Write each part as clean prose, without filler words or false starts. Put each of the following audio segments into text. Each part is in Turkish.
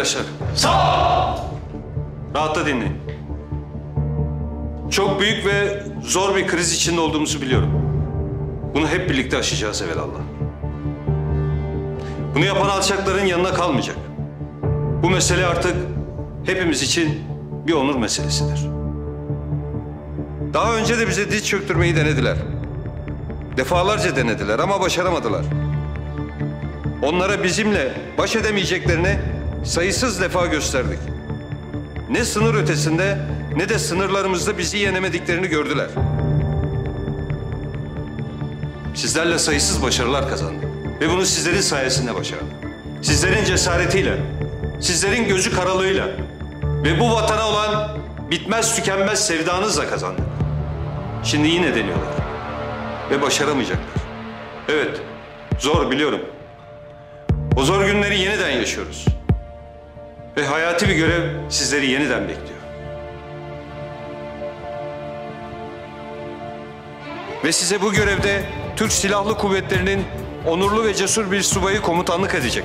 arkadaşlar. Sağ ol! Rahatla dinleyin. Çok büyük ve zor bir kriz içinde olduğumuzu biliyorum. Bunu hep birlikte aşacağız evelallah. Bunu yapan alçakların yanına kalmayacak. Bu mesele artık hepimiz için bir onur meselesidir. Daha önce de bize diz çöktürmeyi denediler. Defalarca denediler ama başaramadılar. Onlara bizimle baş edemeyeceklerini sayısız defa gösterdik. Ne sınır ötesinde ne de sınırlarımızda bizi yenemediklerini gördüler. Sizlerle sayısız başarılar kazandık. Ve bunu sizlerin sayesinde başardık. Sizlerin cesaretiyle, sizlerin gözü karalığıyla ve bu vatana olan bitmez tükenmez sevdanızla kazandık. Şimdi yine deniyorlar ve başaramayacaklar. Evet, zor biliyorum. O zor günleri yeniden yaşıyoruz. Ve hayati bir görev sizleri yeniden bekliyor. Ve size bu görevde Türk Silahlı Kuvvetleri'nin onurlu ve cesur bir subayı komutanlık edecek.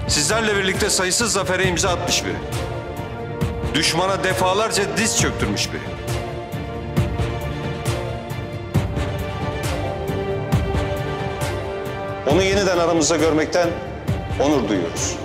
Sizlerle birlikte sayısız zafere imza atmış biri. Düşmana defalarca diz çöktürmüş biri. Onu yeniden aramızda görmekten onur duyuyoruz.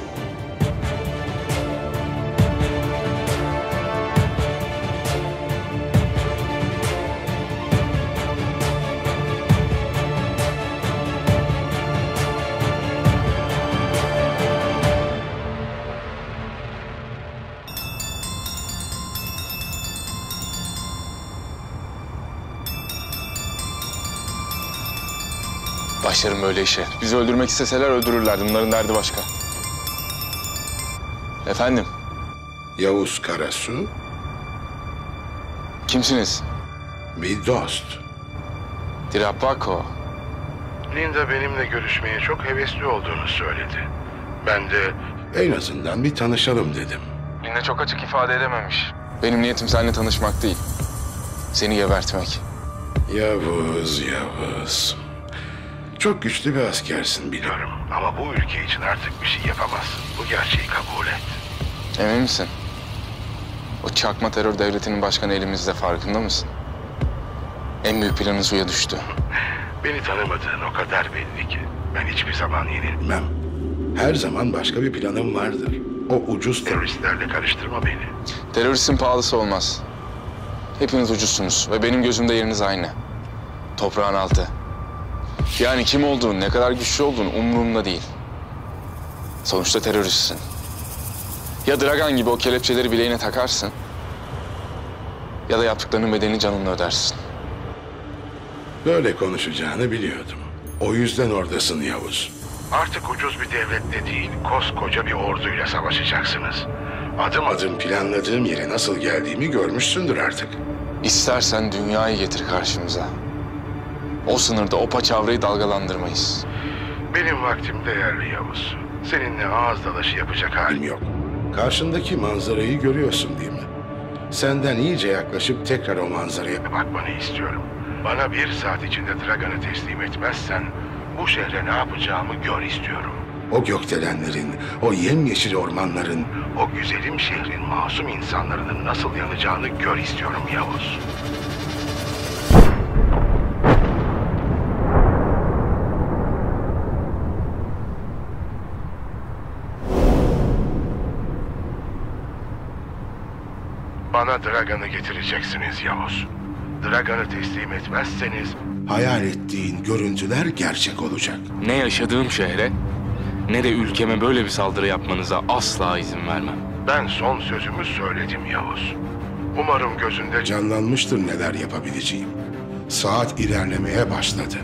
Başlarım böyle işe. Bizi öldürmek isteseler öldürürlerdi. Bunların derdi başka. Efendim? Yavuz Karasu, Kimsiniz? bir dost. Dirapako. Linda benimle görüşmeye çok hevesli olduğunu söyledi. Ben de en azından bir tanışalım dedim. Linda çok açık ifade edememiş. Benim niyetim seninle tanışmak değil. Seni gebertmek. Yavuz. Çok güçlü bir askersin biliyorum. Ama bu ülke için artık bir şey yapamazsın. Bu gerçeği kabul et. Emin misin? O çakma terör devletinin başkanı elimizde, farkında mısın? En büyük planı suya düştü. Beni tanımadığın o kadar belli ki. Ben hiçbir zaman yenilmem. Her zaman başka bir planım vardır. O ucuz teröristlerle karıştırma beni. Teröristin pahalısı olmaz. Hepiniz ucuzsunuz ve benim gözümde yeriniz aynı. Toprağın altı. Yani kim olduğun, ne kadar güçlü olduğun umurumda değil. Sonuçta teröristsin. Ya Dragan gibi o kelepçeleri bileğine takarsın... ya da yaptıklarının bedelini canınla ödersin. Böyle konuşacağını biliyordum. O yüzden oradasın Yavuz. Artık ucuz bir devletle değil, koskoca bir orduyla savaşacaksınız. Adım adım planladığım yere nasıl geldiğimi görmüşsündür artık. İstersen dünyayı getir karşımıza. O sınırda o paçavrayı dalgalandırmayız. Benim vaktim değerli Yavuz. Seninle ağız dalaşı yapacak halim yok. Karşındaki manzarayı görüyorsun değil mi? Senden iyice yaklaşıp tekrar o manzaraya bakmanı istiyorum. Bana 1 saat içinde Dragan'ı teslim etmezsen bu şehre ne yapacağımı gör istiyorum. O gökdelenlerin, o yemyeşil ormanların, o güzelim şehrin masum insanların nasıl yanacağını gör istiyorum Yavuz. Bana Dragan'ı getireceksiniz Yavuz. Dragan'ı teslim etmezseniz... hayal ettiğin görüntüler gerçek olacak. Ne yaşadığım şehre ne de ülkeme böyle bir saldırı yapmanıza asla izin vermem. Ben son sözümü söyledim Yavuz. Umarım gözünde canlanmıştır neler yapabileceğim. Saat ilerlemeye başladı.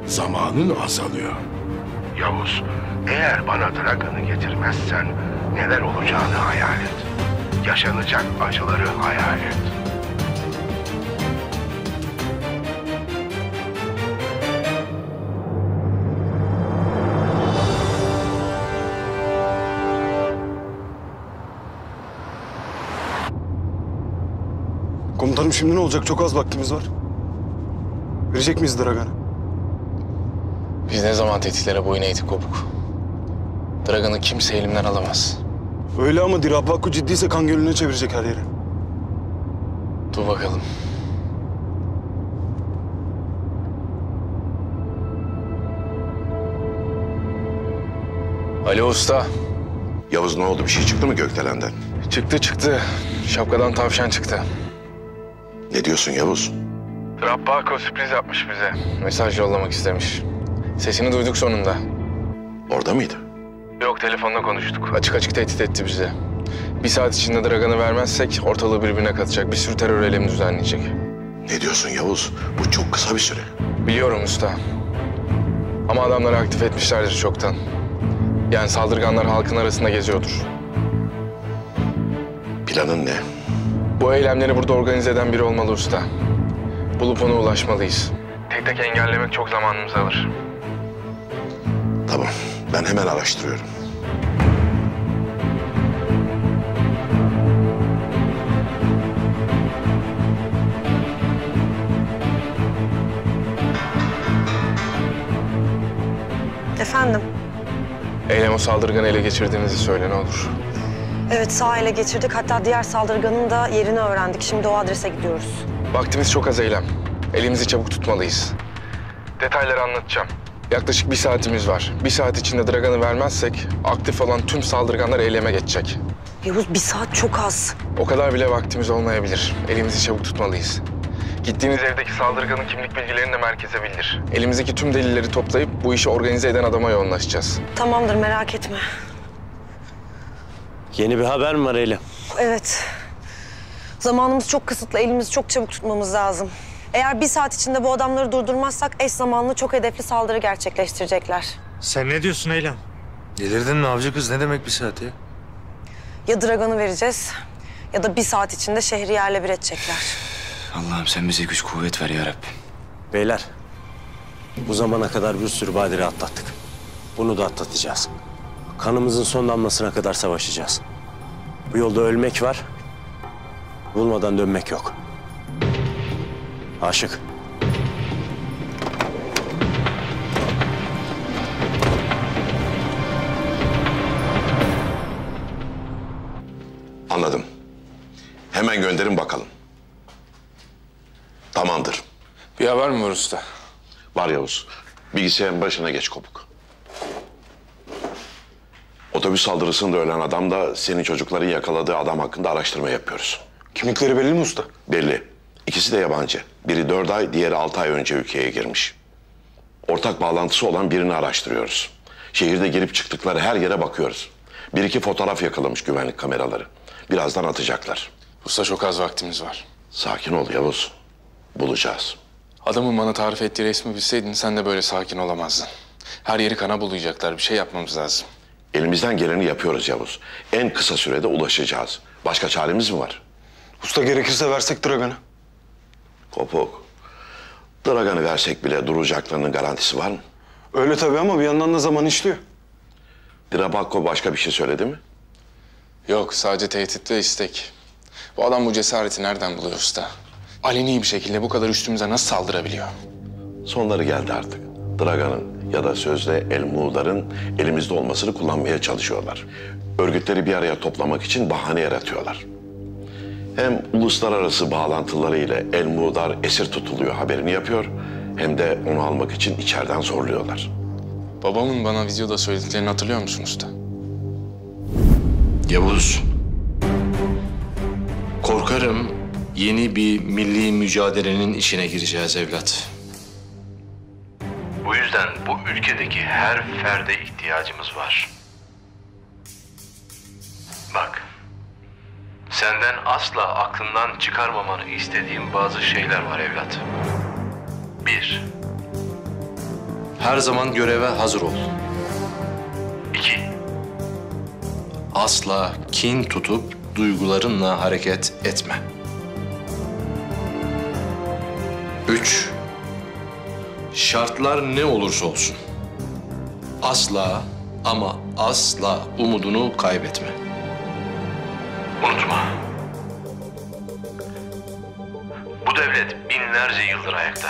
Zamanın azalıyor. Yavuz, eğer bana Dragan'ı getirmezsen neler olacağını hayal et. Yaşanacak acıları hayal et. Komutanım şimdi ne olacak? Çok az vaktimiz var. Verecek miyiz Dragan'ı? Biz ne zaman tehditlere boyun eğdik Kopuk. Dragan'ı kimse elimden alamaz. Öyle ama Dirabakko ciddiyse kan gölüne çevirecek her yeri. Dur bakalım. Alo usta. Yavuz ne oldu? Bir şey çıktı mı gökdelenden? Çıktı. Şapkadan tavşan çıktı. Ne diyorsun Yavuz? Dirabakko sürpriz yapmış bize. Mesaj yollamak istemiş. Sesini duyduk sonunda. Orada mıydı? Yok, telefonla konuştuk. Açık açık tehdit etti bizi. Bir saat içinde Dragan'ı vermezsek ortalığı birbirine katacak. Bir sürü terör eylemi düzenleyecek. Ne diyorsun Yavuz? Bu çok kısa bir süre. Biliyorum usta. Ama adamları aktif etmişlerdir çoktan. Yani saldırganlar halkın arasında geziyordur. Planın ne? Bu eylemleri burada organize eden biri olmalı usta. Bulup ona ulaşmalıyız. Tek tek engellemek çok zamanımızı alır. Tamam. Ben hemen araştırıyorum. Efendim? Eylem o saldırganı ele geçirdiğinizi söyle ne olur. Evet, sağ ele geçirdik. Hatta diğer saldırganın da yerini öğrendik. Şimdi o adrese gidiyoruz. Vaktimiz çok az Eylem. Elimizi çabuk tutmalıyız. Detayları anlatacağım. Yaklaşık bir saatimiz var. Bir saat içinde Dragan'ı vermezsek aktif olan tüm saldırganlar eyleme geçecek. Yavuz, bir saat çok az. O kadar bile vaktimiz olmayabilir. Elimizi çabuk tutmalıyız. Gittiğiniz evdeki saldırganın kimlik bilgilerini de merkeze bildir. Elimizdeki tüm delilleri toplayıp bu işi organize eden adama yoğunlaşacağız. Tamamdır, merak etme. Yeni bir haber mi var Eylem? Evet. Zamanımız çok kısıtlı. Elimizi çok çabuk tutmamız lazım. Eğer bir saat içinde bu adamları durdurmazsak eş zamanlı çok hedefli saldırı gerçekleştirecekler. Sen ne diyorsun Eylem? Delirdin mi avcı kız? Ne demek bir saat ya? Ya Dragan'ı vereceğiz ya da bir saat içinde şehri yerle bir edecekler. Allah'ım sen bize güç kuvvet ver ya Rabbim. Beyler, bu zamana kadar bir sürü badire atlattık. Bunu da atlatacağız. Kanımızın son damlasına kadar savaşacağız. Bu yolda ölmek var, bulmadan dönmek yok. Aşık. Anladım. Hemen gönderin bakalım. Tamamdır. Bir haber mi var usta? Var Yavuz. Bilgisayarın başına geç Kopuk. Otobüs saldırısında ölen adam da senin çocukların yakaladığı adam hakkında araştırma yapıyoruz. Kimlikleri belli mi usta? Belli. İkisi de yabancı. Biri 4 ay, diğeri 6 ay önce ülkeye girmiş. Ortak bağlantısı olan birini araştırıyoruz. Şehirde girip çıktıkları her yere bakıyoruz. Bir iki fotoğraf yakalamış güvenlik kameraları. Birazdan atacaklar. Usta çok az vaktimiz var. Sakin ol Yavuz. Bulacağız. Adamın bana tarif ettiği resmi bilseydin sen de böyle sakin olamazdın. Her yeri kana bulayacaklar. Bir şey yapmamız lazım. Elimizden geleni yapıyoruz Yavuz. En kısa sürede ulaşacağız. Başka çaremiz mi var? Usta gerekirse versek Dragan'ı. Kopuk. Dragan'ı versek bile duracaklarının garantisi var mı? Öyle tabii ama bir yandan da zaman işliyor. Dirabakko başka bir şey söyledi mi? Yok, sadece tehdit ve istek. Bu adam bu cesareti nereden buluyor usta? Aleni bir şekilde bu kadar üstümüze nasıl saldırabiliyor? Sonları geldi artık. Dragan'ın ya da sözde El Muğdar'ın elimizde olmasını kullanmaya çalışıyorlar. Örgütleri bir araya toplamak için bahane yaratıyorlar. Hem uluslararası bağlantılarıyla El Muğdar esir tutuluyor haberini yapıyor, hem de onu almak için içeriden zorluyorlar. Babamın bana videoda söylediklerini hatırlıyor musun usta? Yavuz, korkarım yeni bir milli mücadelenin içine gireceğiz evlat. Bu yüzden bu ülkedeki her ferde ihtiyacımız var. Bak, senden asla aklından çıkarmamanı istediğim bazı şeyler var evlat. 1. Her zaman göreve hazır ol. 2. Asla kin tutup duygularınla hareket etme. 3. Şartlar ne olursa olsun. Asla ama asla umudunu kaybetme. Unutma. Bu devlet binlerce yıldır ayakta.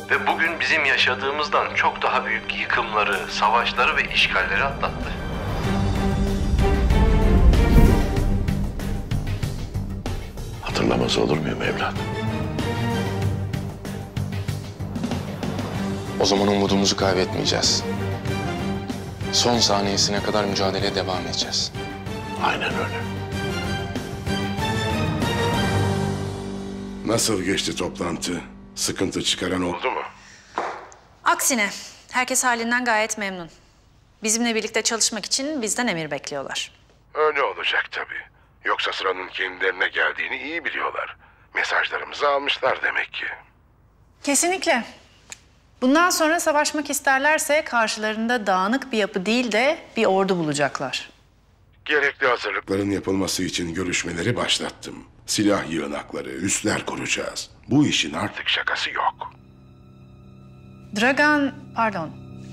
Ve bugün bizim yaşadığımızdan çok daha büyük yıkımları, savaşları ve işgalleri atlattı. Hatırlamaz olur muyum evlat? O zaman umudumuzu kaybetmeyeceğiz. Son saniyesine kadar mücadeleye devam edeceğiz. Aynen öyle. Nasıl geçti toplantı? Sıkıntı çıkaran oldu mu? Aksine herkes halinden gayet memnun. Bizimle birlikte çalışmak için bizden emir bekliyorlar. Öyle olacak tabii. Yoksa sıranın kendilerine geldiğini iyi biliyorlar. Mesajlarımızı almışlar demek ki. Kesinlikle. Bundan sonra savaşmak isterlerse karşılarında dağınık bir yapı değil de bir ordu bulacaklar. Gerekli hazırlıkların yapılması için görüşmeleri başlattım. Silah yığınakları, üsler kuracağız. Bu işin artık şakası yok.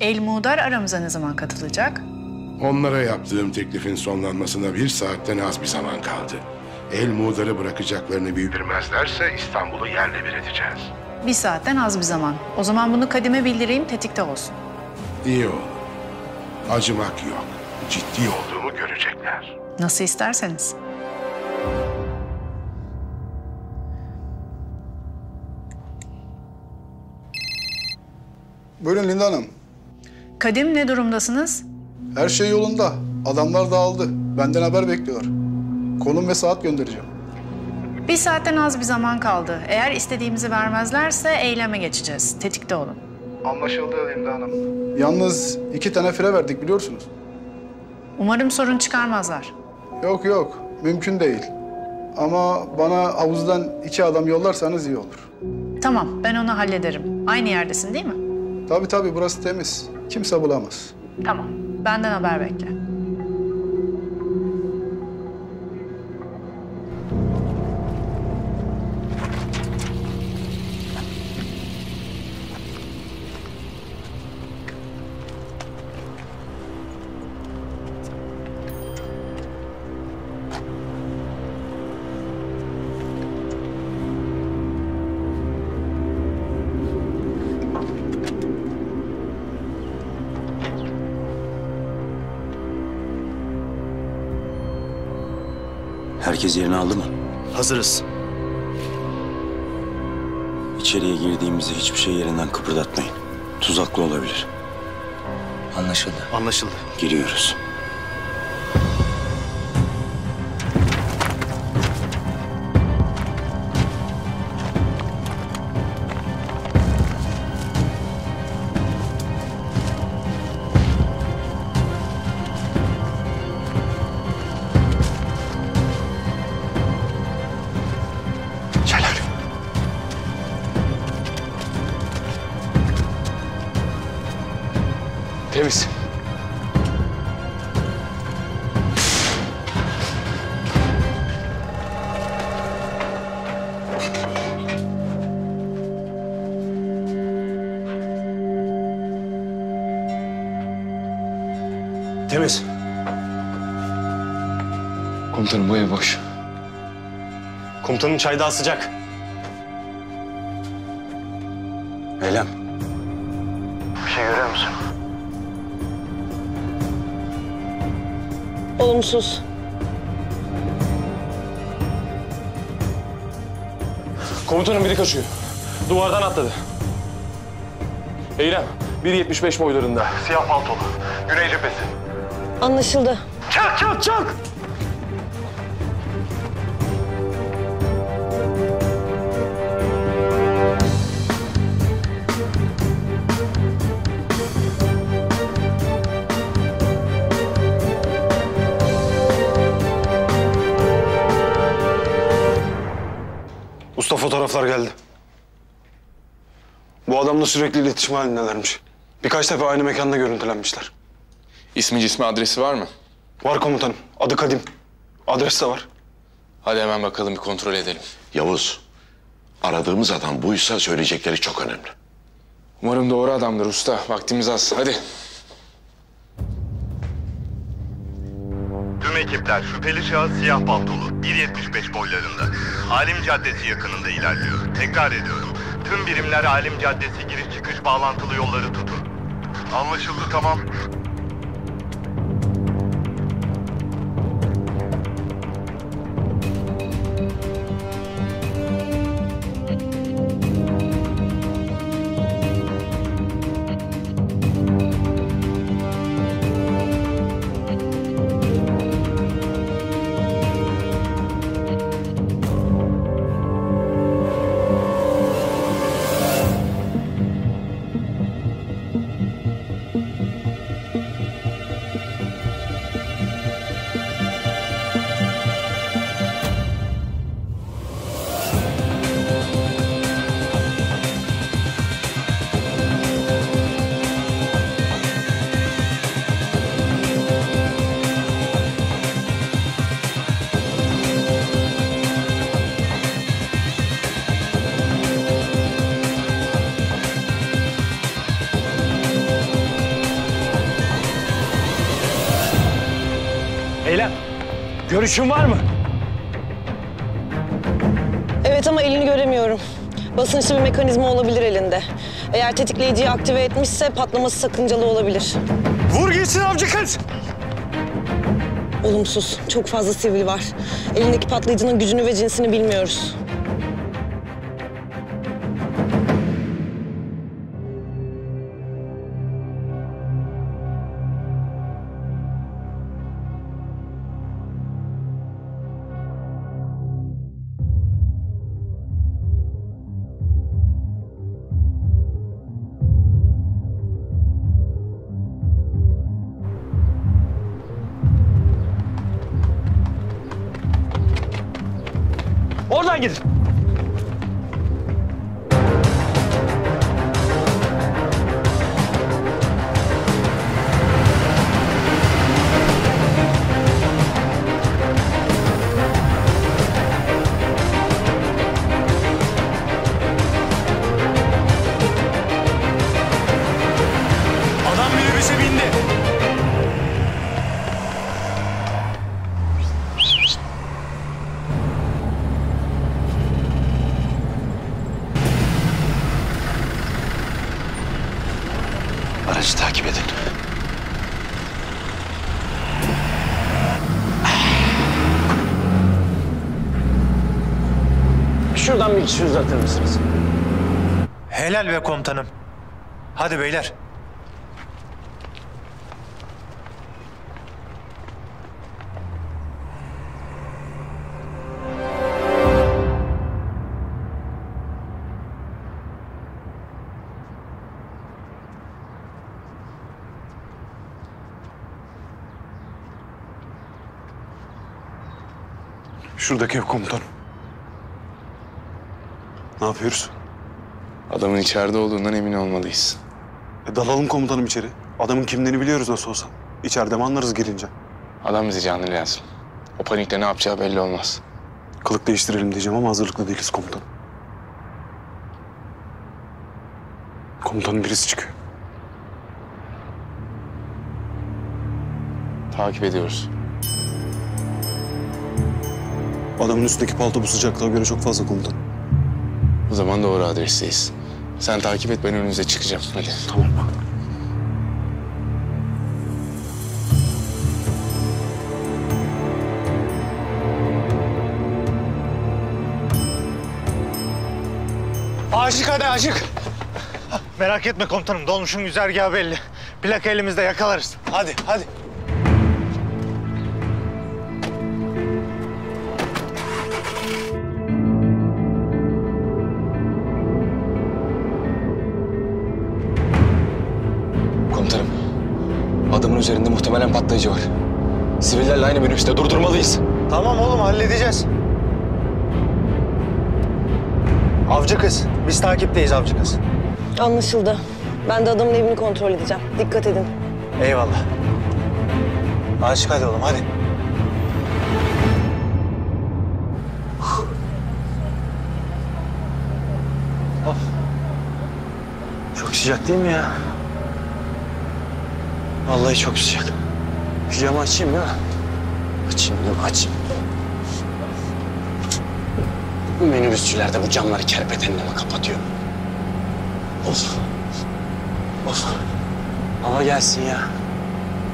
El Muğdar aramıza ne zaman katılacak? Onlara yaptığım teklifin sonlanmasına 1 saatten az bir zaman kaldı. El Muğdar'ı bırakacaklarını bildirmezlerse İstanbul'u yerle bir edeceğiz. 1 saatten az bir zaman. O zaman bunu Kadim'e bildireyim, tetikte olsun. İyi olur. Acımak yok. Ciddi olduğumu görecekler. Nasıl isterseniz. Buyurun Linda Hanım. Kadim, ne durumdasınız? Her şey yolunda. Adamlar dağıldı. Benden haber bekliyorlar. Konum ve saat göndereceğim. 1 saatten az bir zaman kaldı. Eğer istediğimizi vermezlerse eyleme geçeceğiz. Tetikte olun. Anlaşıldı Linda Hanım. Yalnız 2 tane fire verdik biliyorsunuz. Umarım sorun çıkarmazlar. Yok yok. Mümkün değil. Ama bana havuzdan 2 adam yollarsanız iyi olur. Tamam, ben onu hallederim. Aynı yerdesin değil mi? Tabii burası temiz. Kimse bulamaz. Tamam, benden haber bekle. Herkes yerini aldı mı? Hazırız. İçeriye girdiğimizde hiçbir şey yerinden kıpırdatmayın. Tuzaklı olabilir. Anlaşıldı. Anlaşıldı. Giriyoruz. Temiz. Temiz. Komutanım bu ev boş. Komutanın çay daha sıcak. Eylem. Olumsuz. Komutanın biri kaçıyor. Duvardan atladı. Eylem, 1.75 boylarında. Siyah paltolu. Güney cephesi. Anlaşıldı. Çak! Usta, fotoğraflar geldi. Bu adamla sürekli iletişim halindelermiş. Birkaç defa aynı mekanda görüntülenmişler. İsmi cismi adresi var mı? Var komutanım. Adı Kadim. Adres de var. Hadi hemen bakalım, bir kontrol edelim. Yavuz, aradığımız adam buysa söyleyecekleri çok önemli. Umarım doğru adamdır usta. Vaktimiz az. Hadi. Tüm ekipler şüpheli şahıs siyah paltolu, 1.75 boylarında. Halim Caddesi yakınında ilerliyor. Tekrar ediyorum. Tüm birimler Alim Caddesi giriş çıkış bağlantılı yolları tutun. Anlaşıldı, tamam. Eylem, görüşün var mı? Evet ama elini göremiyorum. Basınçlı bir mekanizma olabilir elinde. Eğer tetikleyiciyi aktive etmişse patlaması sakıncalı olabilir. Vur gitsin avcı kız! Olumsuz. Çok fazla sivil var. Elindeki patlayıcının gücünü ve cinsini bilmiyoruz. Oradan gidin. Adam minibüse bindi. Aracı takip edin. Şuradan bir kişi uzatır mısınız? Helal be komutanım. Hadi beyler. Şuradaki ev komutan. Ne yapıyoruz? Adamın içeride olduğundan emin olmalıyız. Dalalım komutanım içeri. Adamın kimliğini biliyoruz nasıl olsa. İçeride mi anlarız gelince? Adam bize canlı lazım. O panikle ne yapacağı belli olmaz. Kılık değiştirelim diyeceğim ama hazırlıklı değiliz komutanım. Komutanın birisi çıkıyor. Takip ediyoruz. Adamın üstündeki palto bu sıcaklığa göre çok fazla komutan. O zaman doğru adresteyiz. Sen takip et, ben önünüze çıkacağım. Hadi. Tamam bak. Aşık hadi aşık. Merak etme komutanım, dolmuşun güzergahı belli. Plaka elimizde, yakalarız. Hadi, hadi. Komutanım, adamın üzerinde muhtemelen patlayıcı var. Sivillerle aynı minibüste, durdurmalıyız. Tamam oğlum, halledeceğiz. Avcı kız, biz takipteyiz avcı kız. Anlaşıldı. Ben de adamın evini kontrol edeceğim. Dikkat edin. Eyvallah. Aşık hadi oğlum, hadi. Of. Çok sıcak değil mi ya? Vallahi çok sıcak. Şu camı açayım değil mi? Açayım değil mi? Açayım. Bu minibüsçüler de bu camları kerpetenle mi kapatıyor? Of. Of. Hava gelsin ya.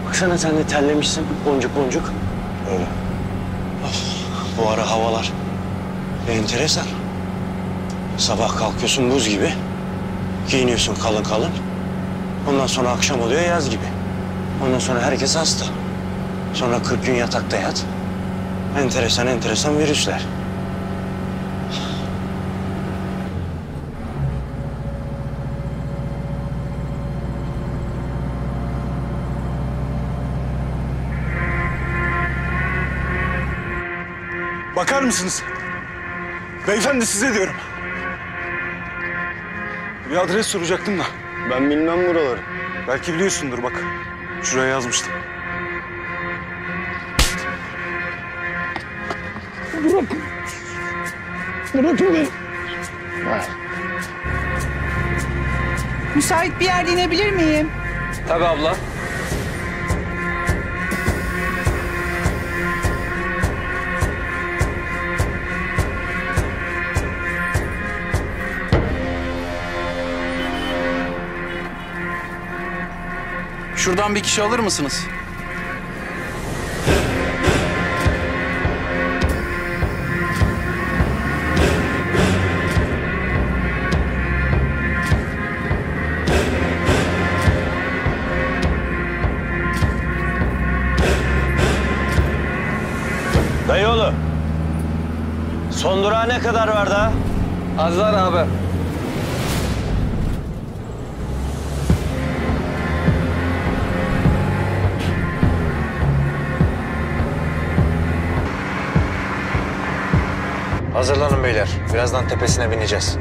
Baksana sen de terlemişsin boncuk boncuk. Öyle. Of. Bu ara havalar enteresan. Sabah kalkıyorsun buz gibi. Giyiniyorsun kalın kalın. Ondan sonra akşam oluyor yaz gibi. Ondan sonra herkes hasta. Sonra 40 gün yatakta yat. Enteresan enteresan virüsler. Bakar mısınız? Beyefendi size diyorum. Bir adres soracaktım da. Ben bilmem buraları. Belki biliyorsundur bak. Şuraya yazmıştım. Bırakın beni. Müsait bir yerde inebilir miyim? Tabii abla. Şuradan bir kişi alır mısınız? Dayıoğlu. Son durağa ne kadar var daha? Az var abi. Hazırlanın beyler. Birazdan tepesine bineceğiz.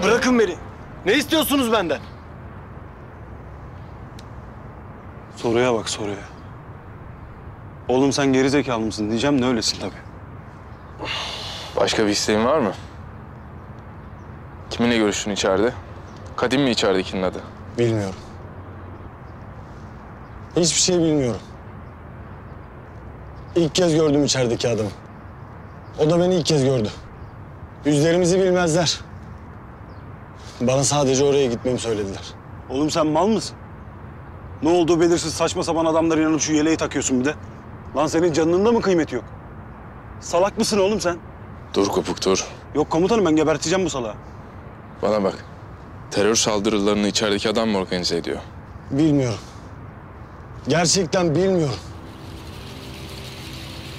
Bırakın beni. Ne istiyorsunuz benden? Soruya bak soruya. Oğlum sen gerizekalı mısın diyeceğim de öylesin tabii. Başka bir isteğin var mı? Kiminle görüştün içeride? Kadim mi içeridekinin adı? Bilmiyorum. Hiçbir şey bilmiyorum. İlk kez gördüm içerideki adamı. O da beni ilk kez gördü. Yüzlerimizi bilmezler. Bana sadece oraya gitmemi söylediler. Oğlum sen mal mısın? Ne olduğu belirsiz saçma sapan adamlara inanıp şu yeleği takıyorsun bir de. Lan senin canının da mı kıymeti yok? Salak mısın oğlum sen? Dur Kopuk dur. Yok komutanım ben geberteceğim bu salağı. Bana bak. Terör saldırılarını içerideki adam mı organize ediyor? Bilmiyorum. Gerçekten bilmiyorum.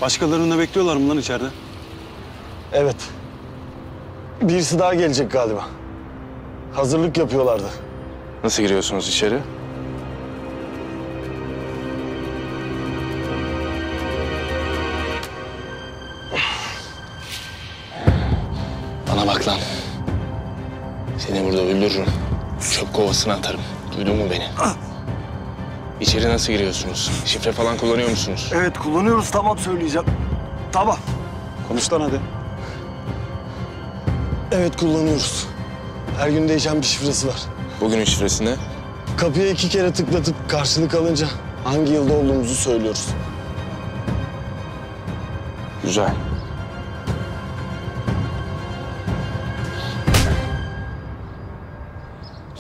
Başkalarını da bekliyorlar mı lan içeride? Evet. Birisi daha gelecek galiba. Hazırlık yapıyorlardı. Nasıl giriyorsunuz içeri? Bana bak lan. Seni burada öldürürüm. Çöp kovasına atarım. Duydun mu beni? İçeri nasıl giriyorsunuz? Şifre falan kullanıyor musunuz? Evet kullanıyoruz tamam söyleyeceğim. Tamam. Konuş lan hadi. Evet kullanıyoruz. Her gün değişen bir şifresi var. Bugünün şifresi ne? Kapıya 2 kere tıklatıp karşılık alınca hangi yılda olduğumuzu söylüyoruz. Güzel.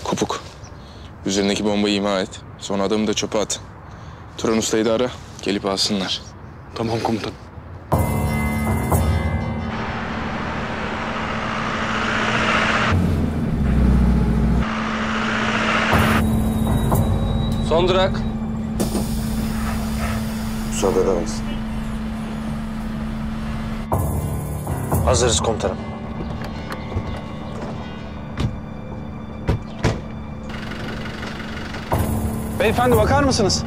Kopuk. Üzerindeki bombayı imha et. Sonra adamı da çöpe at. Turan Usta'yı da ara. Gelip alsınlar. Tamam komutanım. Son durak. Müsaade eder misin? Hazırız komutanım. Beyefendi bakar mısınız?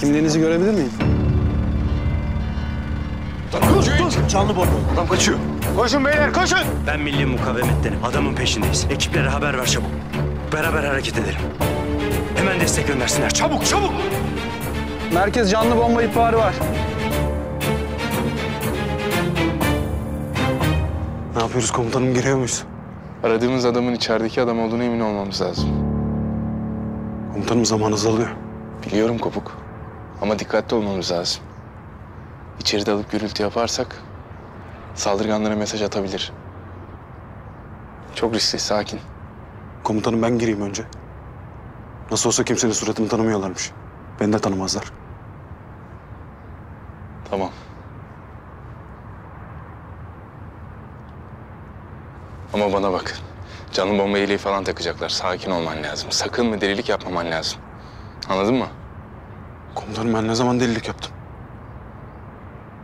Kimliğinizi görebilir miyim? Dur, canlı bomba. Adam kaçıyor. Koşun beyler koşun. Ben milli mukavemettenim. Adamın peşindeyiz. Ekiplere haber ver çabuk. Beraber hareket edelim. Hemen destek göndersinler. Çabuk, çabuk! Merkez canlı bomba ihbarı var. Ne yapıyoruz komutanım? Giriyor muyuz? Aradığımız adamın içerideki adam olduğuna emin olmamız lazım. Komutanım zaman azalıyor. Biliyorum Kopuk. Ama dikkatli olmamız lazım. İçeri dalıp gürültü yaparsak saldırganlara mesaj atabilir. Çok riskli, sakin. Komutanım ben gireyim önce. Nasıl olsa kimsenin suratımı tanımıyorlarmış. Beni de tanımazlar. Tamam. Ama bana bak. Canın bomba yeleği falan takacaklar. Sakin olman lazım. Sakın mı delilik yapmaman lazım. Anladın mı? Komutanım ben ne zaman delilik yaptım?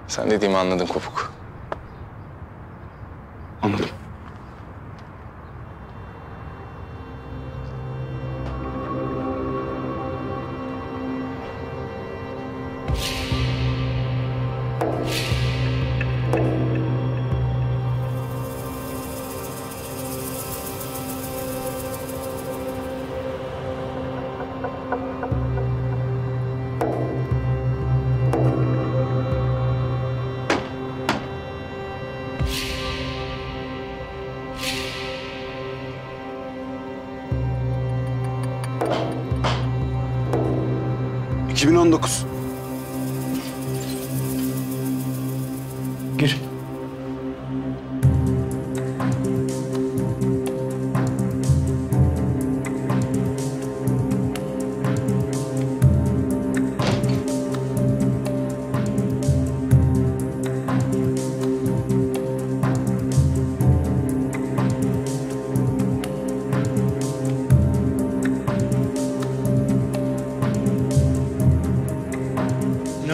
Sen dediğimi anladın Kopuk. Anladım. ...2019. Gir.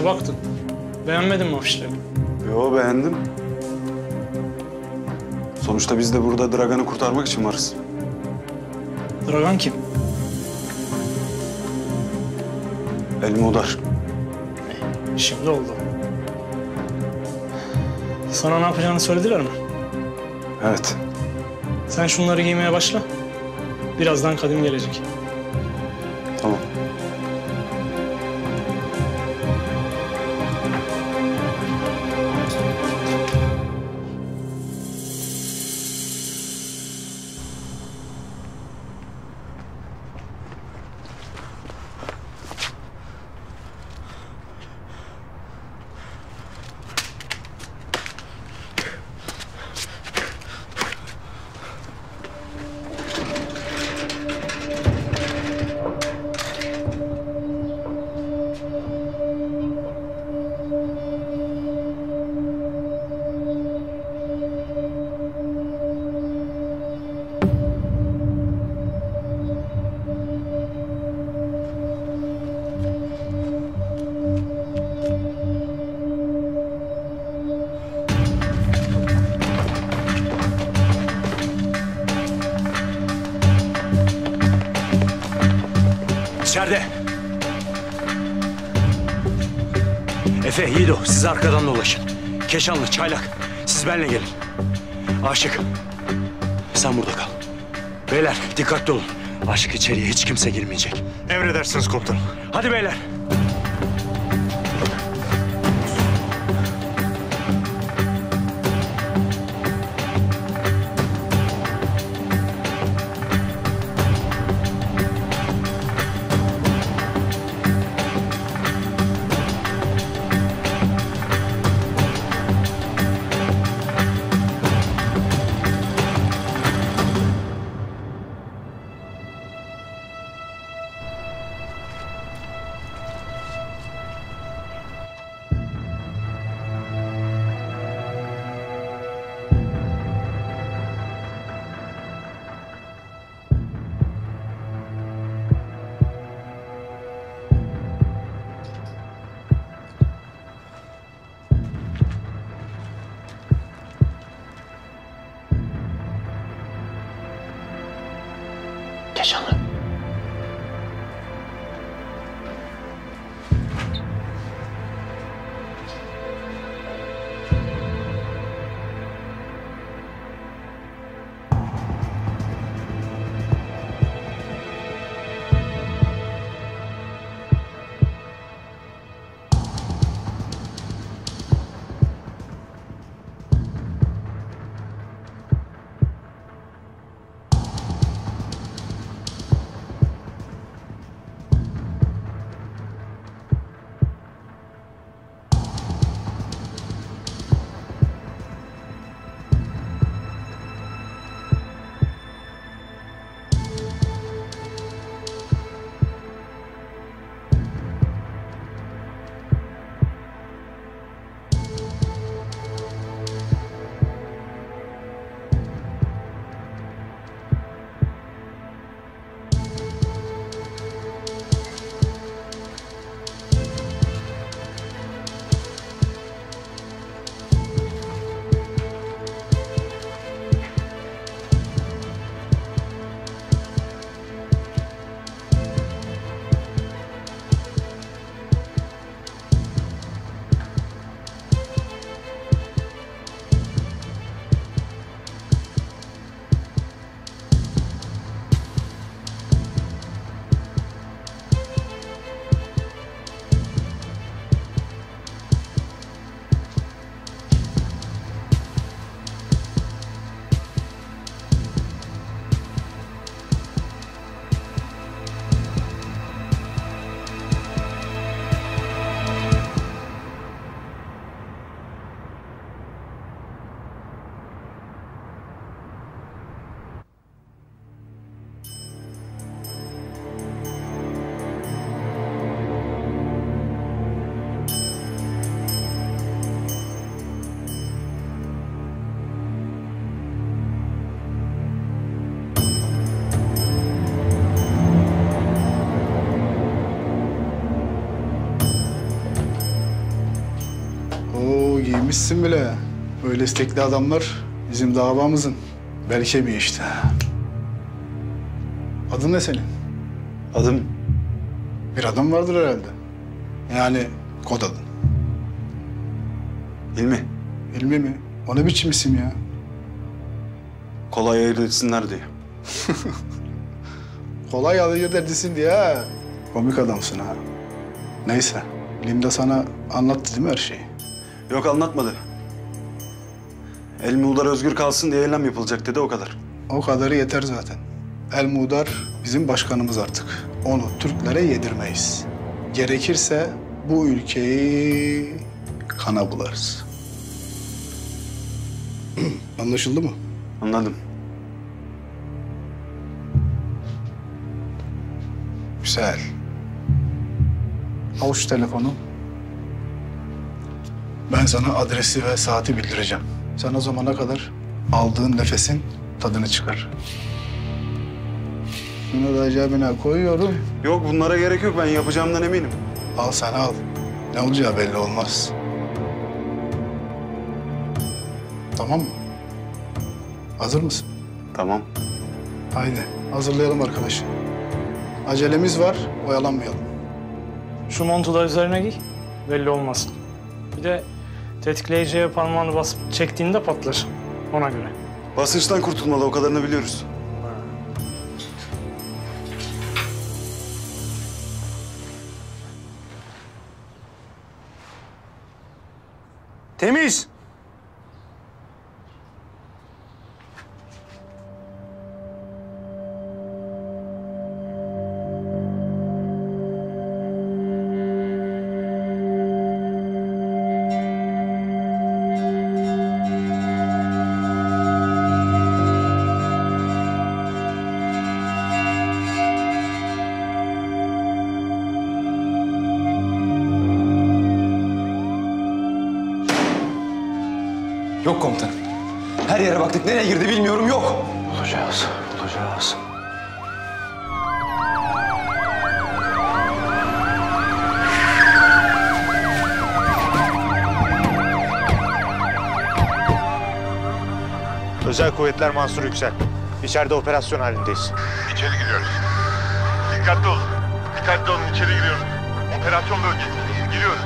Ne baktın? Beğenmedin mi afişleri? Yo beğendim. Sonuçta biz de burada Dragan'ı kurtarmak için varız. Dragan kim? Elmodar. Şimdi oldu. Sana ne yapacağını söylediler mi? Evet. Sen şunları giymeye başla. Birazdan Kadim gelecek. Tamam. İçeride. Efe, Yiğido siz arkadan dolaşın. Keşanlı, Çaylak siz benimle gelin. Aşık sen burada kal. Beyler dikkatli olun. Aşık içeriye hiç kimse girmeyecek. Emredersiniz komutanım. Hadi beyler. giymişsin bile. Böyle istekli adamlar bizim davamızın belki bir işte. Adın ne senin? Adım? Bir adım vardır herhalde. Yani kod adın. İlmi. İlmi mi? O ne biçim isim ya? Kolay ayırt etsinler diye. Kolay ayırt edilsin diye ha. Komik adamsın ha. Neyse. Linda sana anlattı değil mi her şeyi? Yok, anlatmadı. El Muğdar özgür kalsın diye eylem yapılacak dedi, o kadar. O kadarı yeter zaten. El Muğdar bizim başkanımız artık. Onu Türklere yedirmeyiz. Gerekirse bu ülkeyi kana bularız. Anlaşıldı mı? Anladım. Güzel. Al şu telefonu. Ben sana adresi ve saati bildireceğim. Sen o zamana kadar aldığın nefesin tadını çıkar. Şunu da cebine koyuyorum. Yok, bunlara gerek yok. Ben yapacağımdan eminim. Al sen al. Ne olacağı belli olmaz. Tamam mı? Hazır mısın? Tamam. Haydi hazırlayalım arkadaşı. Acelemiz var, oyalanmayalım. Şu montu da üzerine giy. Belli olmasın. Bir de tetikleyiciye parmağını basıp çektiğinde patlar. Ona göre. Basınçtan kurtulmalı, o kadarını biliyoruz. Temiz. Yok komutanım. Her yere baktık. Nereye girdi bilmiyorum. Yok. Bulacağız, bulacağız. Özel Kuvvetler Mansur Yüksel. İçeride operasyon halindeyiz. İçeri giriyoruz. Dikkatli olun. Dikkatli olun. İçeri giriyoruz. Operasyon bölgesindeyiz. Giriyoruz.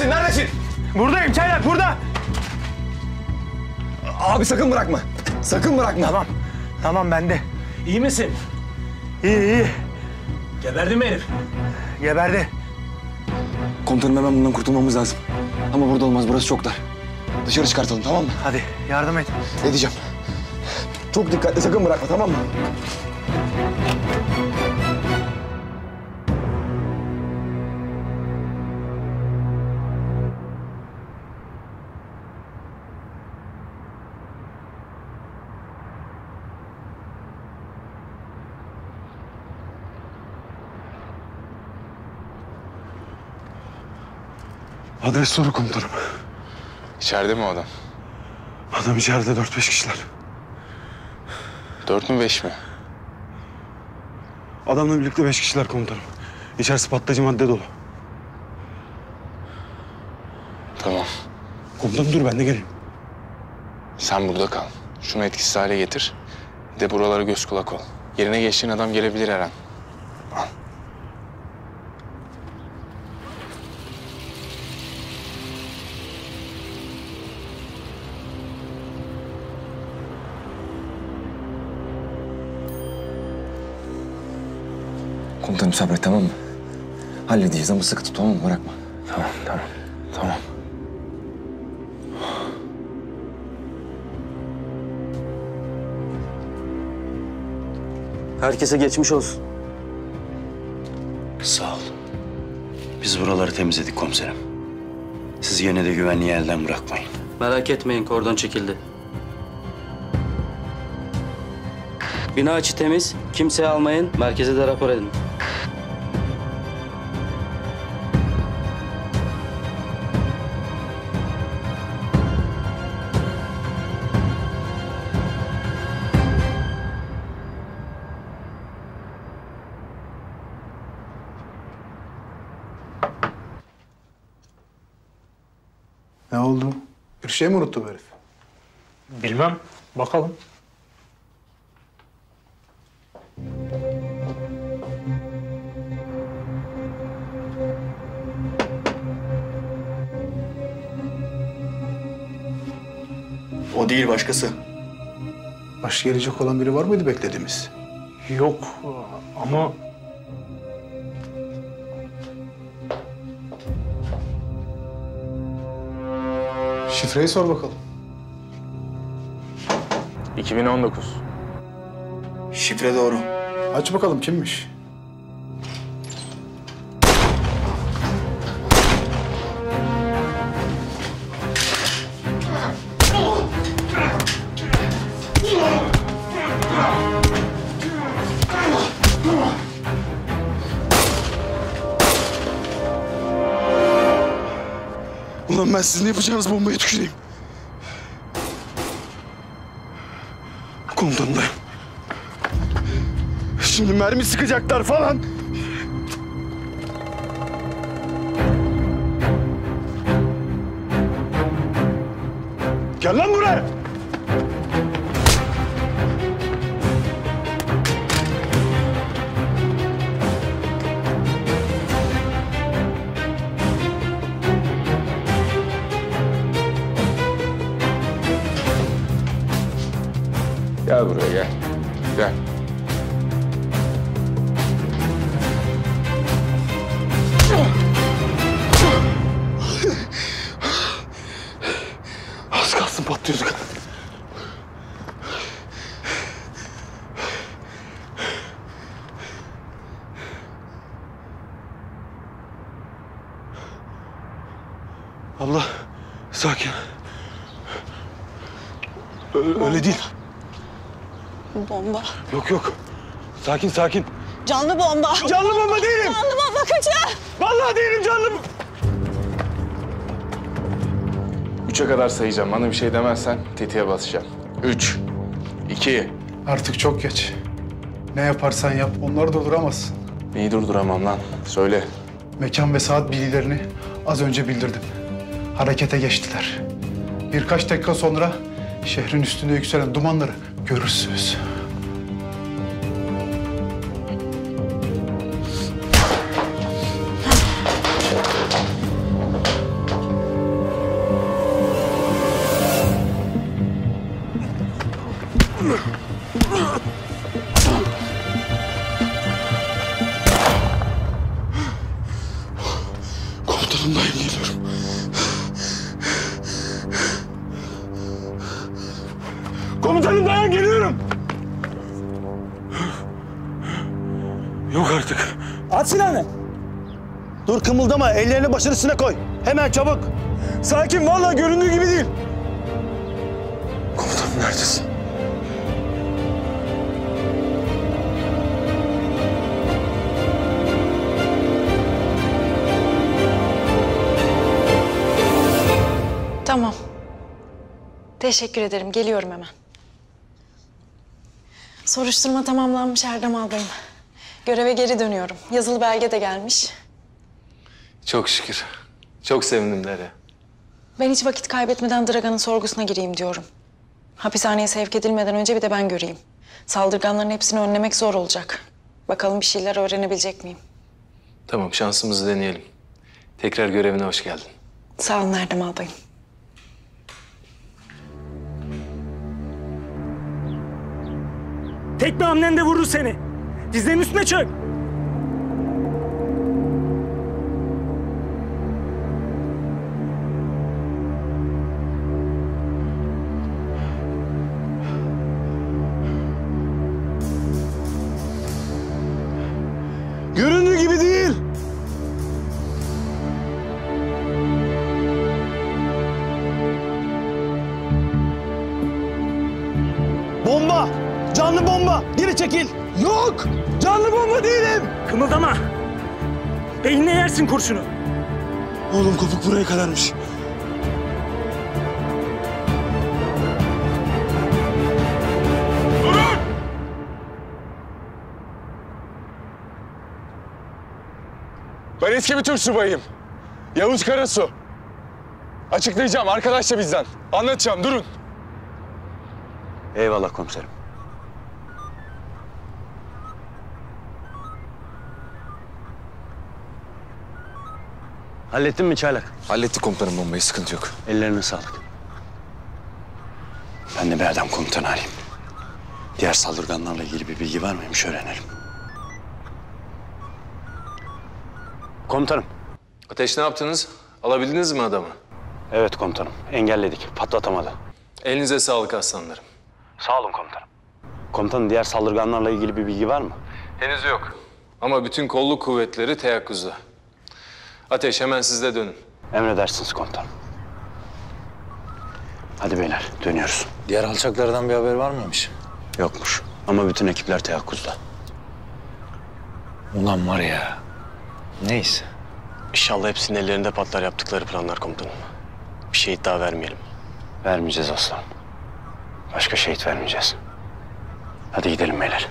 Neredesin? Buradayım Çaylak, burada. Abi sakın bırakma. Sakın bırakma. Tamam. Tamam bende. İyi misin? İyi, iyi. Geberdi mi herif? Geberdi. Komutanım hemen bundan kurtulmamız lazım. Ama burada olmaz. Burası çok dar. Dışarı çıkartalım, tamam mı? Hadi yardım et. Edeceğim. Çok dikkatli, sakın bırakma, tamam mı? Adres soru komutanım. İçeride mi o adam? Adam içeride 4-5 kişiler. 4 mü 5 mi? Adamla birlikte 5 kişiler komutanım. İçerisi patlayıcı madde dolu. Tamam. Komutanım dur, ben de geleyim. Sen burada kal. Şunu etkisiz hale getir. Bir de buralara göz kulak ol. Yerine geçtiğin adam gelebilir her an. Komutanım sabret, tamam mı? Halledeceğiz ama sıkı tut, tamam mı? Bırakma. Tamam. Herkese geçmiş olsun. Sağ ol. Biz buraları temizledik komiserim. Siz yine de güvenliği elden bırakmayın. Merak etmeyin, kordon çekildi. Bina içi temiz, kimseyi almayın, merkeze de rapor edin. Ne oldu? Bir şey mi unuttu bu herif? Bilmem. Bakalım. O değil, başkası. Başka gelecek olan biri var mıydı beklediğimiz? Yok ama... Şifreyi sor bakalım. 2019. Şifre doğru. Aç bakalım kimmiş? Ulan ben sizin yapacağınız bombaya tüküreyim. Komutanımdayım. Şimdi mermi sıkacaklar falan. Gel lan buraya. Gel buraya gel. Gel. Az kalsın patlıyorduk. Allah, sakin. Öyle değil. Bomba. Yok. Sakin. Canlı bomba. Canlı bomba değilim. Canlı bomba kaçı. Vallahi değilim canlı. 3'e kadar sayacağım. Bana bir şey demezsen tetiğe basacağım. 3, 2. Artık çok geç. Ne yaparsan yap, onları durduramazsın. Neyi durduramam lan? Söyle. Mekan ve saat bilgilerini az önce bildirdim. Harekete geçtiler. Birkaç dakika sonra şehrin üstünde yükselen dumanları görürsünüz. Komutanımdayım, geliyorum. Komutanım dayan, geliyorum. Yok artık. At silahını. Dur kımıldama, ellerini başının üstüne koy. Hemen çabuk. Sakin, vallahi göründüğü gibi değil. Komutanım neredesin? Tamam. Teşekkür ederim. Geliyorum hemen. Soruşturma tamamlanmış Erdem albayım. Göreve geri dönüyorum. Yazılı belge de gelmiş. Çok şükür. Çok sevindim Derya. Ben hiç vakit kaybetmeden Dragan'ın sorgusuna gireyim diyorum. Hapishaneye sevk edilmeden önce bir de ben göreyim. Saldırganların hepsini önlemek zor olacak. Bakalım bir şeyler öğrenebilecek miyim? Tamam, şansımızı deneyelim. Tekrar görevine hoş geldin. Sağ olun Erdem albayım. Tek bir hamlen de vurur seni. Dizlerinin üstüne çök. Göründüğü gibi değil. Bomba! Canlı bomba! Geri çekil! Yok! Canlı bomba değilim! Kımıldama. Beynine yersin kurşunu. Oğlum kopuk buraya kadarmış. Ben eski bir Türk subayıyım. Yavuz Karasu. Açıklayacağım, arkadaş da bizden. Anlatacağım, durun. Eyvallah komiserim. Hallettin mi Çaylak? Hallettik komutanım bombayı, sıkıntı yok. Ellerine sağlık. Ben de bir adam komutanı arayayım. Diğer saldırganlarla ilgili bir bilgi var mıymış öğrenelim. Komutanım. Ateş, ne yaptınız? Alabildiniz mi adamı? Evet komutanım. Engelledik. Patlatamadı. Elinize sağlık aslanlarım. Sağ olun komutanım. Komutanım diğer saldırganlarla ilgili bir bilgi var mı? Henüz yok. Ama bütün kolluk kuvvetleri teyakkuzda. Ateş, hemen siz de dönün. Emredersiniz komutanım. Hadi beyler dönüyoruz. Diğer alçaklardan bir haber var mıymış? Yokmuş. Ama bütün ekipler teyakkuzda. Ulan var ya. Neyse. İnşallah hepsinin ellerinde patlar yaptıkları planlar komutanım. Bir şehit daha vermeyelim. Vermeyeceğiz aslanım. Başka şehit vermeyeceğiz. Hadi gidelim beyler.